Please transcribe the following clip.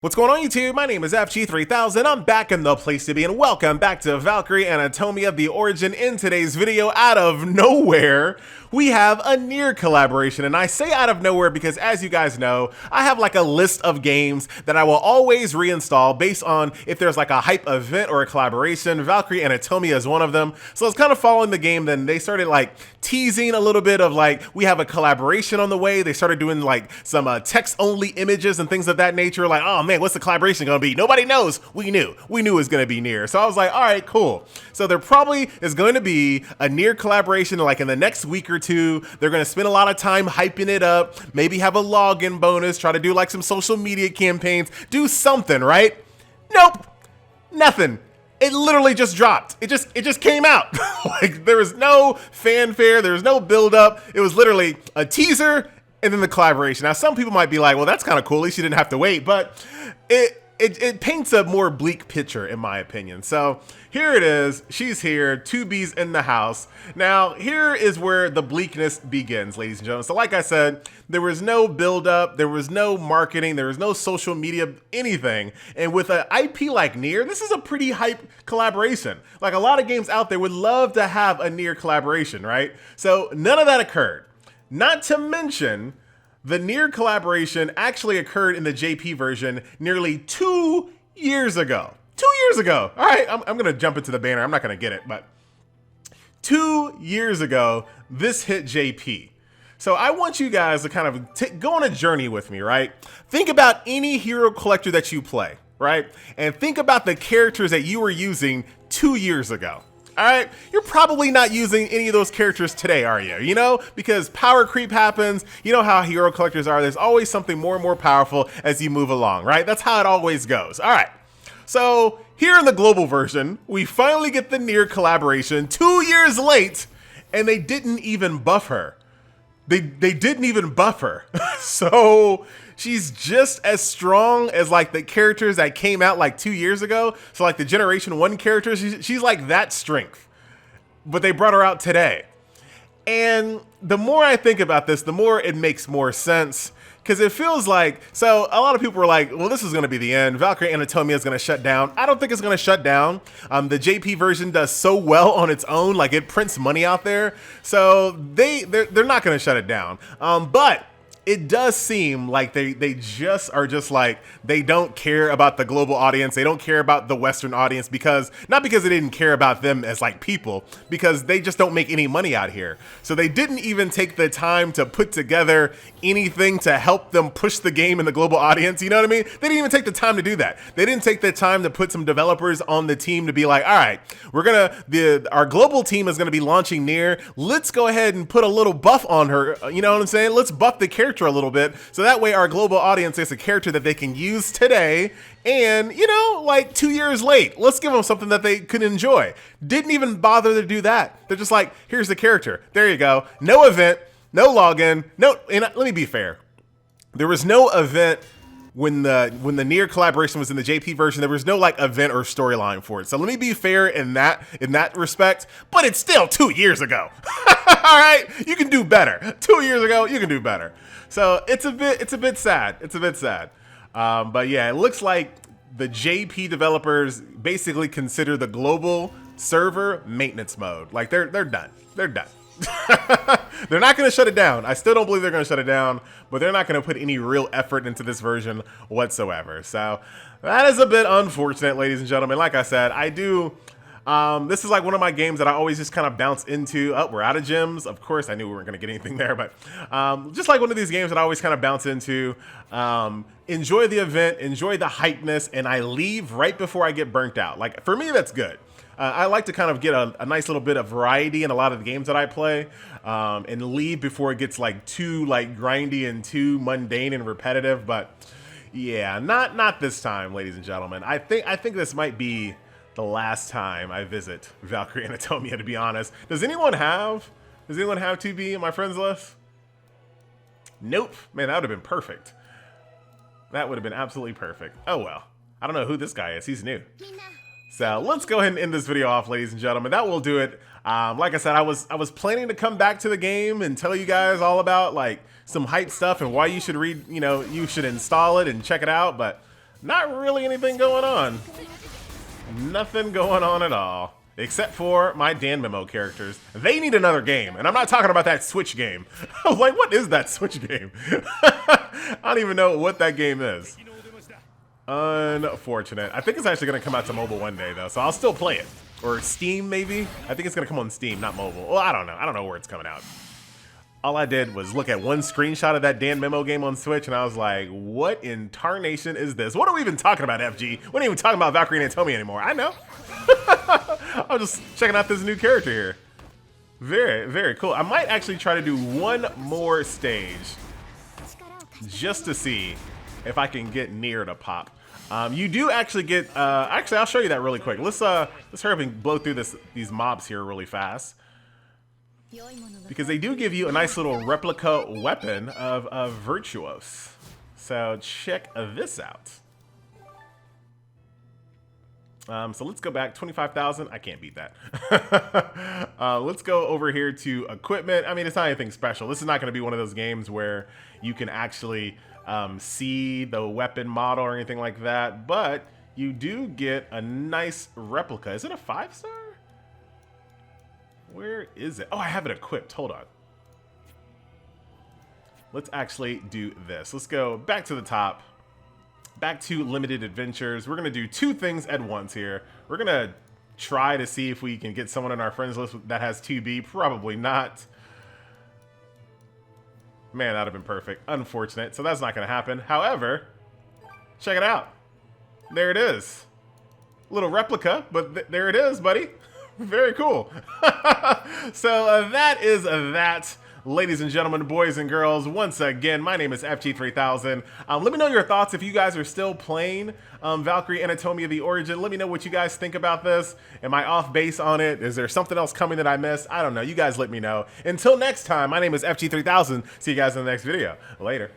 What's going on YouTube? My name is FG3000. I'm back in the place to be and welcome back to Valkyrie Anatomia, the origin. In today's video, out of nowhere, we have a Nier collaboration. And I say out of nowhere because as you guys know, I have like a list of games that I will always reinstall based on if there's like a hype event or a collaboration. Valkyrie Anatomia is one of them. So I was kind of following the game, then they started like teasing a little bit of like, we have a collaboration on the way. They started doing like some text-only images and things of that nature. Like, oh man, what's the collaboration gonna be? Nobody knows. We knew it was gonna be Nier. So I was like, all right, cool. So there probably is going to be a Nier collaboration like in the next week or two. They're gonna spend a lot of time hyping it up, maybe have a login bonus, try to do like some social media campaigns, do something, right? Nope, nothing. It literally just dropped. It just came out. Like there was no fanfare, there was no build up. It was literally a teaser and then the collaboration. Now some people might be like, well, that's kind of cool. At least you didn't have to wait, but it paints a more bleak picture in my opinion. So here it is. She's here. 2B's in the house. Now here is where the bleakness begins, ladies and gentlemen. So like I said, there was no build up. There was no marketing. There was no social media, anything. And with an IP like Nier, this is a pretty hype collaboration. Like a lot of games out there would love to have a Nier collaboration, right? So none of that occurred. Not to mention, the Nier collaboration actually occurred in the JP version nearly 2 years ago. 2 years ago. All right, I'm going to jump into the banner. I'm not going to get it, but 2 years ago, this hit JP. So I want you guys to kind of go on a journey with me, right? Think about any hero collector that you play, right? And think about the characters that you were using 2 years ago. All right, you're probably not using any of those characters today, are you? You know, because power creep happens. You know how hero collectors are. There's always something more and more powerful as you move along, right? That's how it always goes. All right, so here in the global version, we finally get the Nier collaboration 2 years late, and they didn't even buff her. They didn't even buff her. So she's just as strong as like the characters that came out like 2 years ago. So like the Generation 1 characters, she's like that strength. But they brought her out today. And the more I think about this, the more it makes more sense. Because it feels like, so a lot of people were like, well, this is going to be the end. Valkyrie Anatomia is going to shut down. I don't think it's going to shut down. The JP version does so well on its own, like it prints money out there. So they're not going to shut it down. But it does seem like they just are just like, they don't care about the global audience. They don't care about the Western audience because, not because they didn't care about them as like people, because they just don't make any money out here. So they didn't even take the time to put together anything to help them push the game in the global audience. You know what I mean? They didn't even take the time to do that. They didn't take the time to put some developers on the team to be like, all right, our global team is gonna be launching Nier. Let's go ahead and put a little buff on her. You know what I'm saying? Let's buff the character a little bit. So that way our global audience is a character that they can use today. And, you know, like 2 years late, let's give them something that they could enjoy. Didn't even bother to do that. They're just like, here's the character. There you go. No event, no login, no, and let me be fair. There was no event when the Nier collaboration was in the JP version. There was no like event or storyline for it. So let me be fair in that respect, but it's still 2 years ago. All right, you can do better. 2 years ago, you can do better. So it's a bit sad. It's a bit sad. But yeah, it looks like the JP developers basically consider the global server maintenance mode. Like they're done. They're done. They're not going to shut it down. I still don't believe they're going to shut it down, but they're not going to put any real effort into this version whatsoever. So that is a bit unfortunate, ladies and gentlemen. Like I said, I do. This is like one of my games that I always just kind of bounce into. Oh, we're out of gems. Of course, I knew we weren't going to get anything there, but just like one of these games that I always kind of bounce into. Enjoy the event, enjoy the hypeness, and I leave right before I get burnt out. Like for me, that's good. I like to kind of get a nice little bit of variety in a lot of the games that I play, and leave before it gets like too like grindy and too mundane and repetitive. But yeah, not this time, ladies and gentlemen. I think this might be the last time I visit Valkyrie Anatomia, to be honest. Does anyone have 2B in my friends list? Nope. Man, that would have been perfect. That would have been absolutely perfect. Oh well. I don't know who this guy is. He's new. So let's go ahead and end this video off, ladies and gentlemen. That will do it. Like I said, I was planning to come back to the game and tell you guys all about like some hype stuff and why you should you should install it and check it out. But Not really anything going on. Nothing going on at all. Except for my Dan Memo characters. They need another game. And I'm not talking about that Switch game. I was like, what is that Switch game? I don't even know what that game is. Unfortunate. I think it's actually going to come out to mobile one day, though. So I'll still play it. Or Steam, maybe? I think it's going to come on Steam, not mobile. Well, I don't know. I don't know where it's coming out. All I did was look at one screenshot of that Dan Memo game on Switch, and I was like, what in tarnation is this? What are we even talking about, FG? We ain't even talking about Valkyrie Anatomia anymore. I know. I'm just checking out this new character here. Very, very cool. I might actually try to do one more stage just to see if I can get Nier to pop. You do actually get, actually, I'll show you that really quick. Let's hurry up and blow through these mobs here really fast. Because they do give you a nice little replica weapon of Virtuos. So check this out. So let's go back, 25,000. I can't beat that. Let's go over here to equipment. I mean, it's not anything special. This is not going to be one of those games where you can actually see the weapon model or anything like that. But you do get a nice replica. Is it a 5-star? Where is it? Oh, I have it equipped. Hold on. Let's actually do this. Let's go back to the top. Back to limited adventures. We're going to do two things at once here. We're going to try to see if we can get someone on our friends list that has 2B. Probably not. Man, that would have been perfect. Unfortunate. So that's not going to happen. However, check it out. There it is. Little replica, but there it is, buddy. Very cool. So that is that. Ladies and gentlemen, boys and girls, once again, my name is FG3000. Let me know your thoughts if you guys are still playing Valkyrie Anatomia The Origin. Let me know what you guys think about this. Am I off base on it? Is there something else coming that I missed? I don't know. You guys let me know. Until next time, my name is FG3000. See you guys in the next video. Later.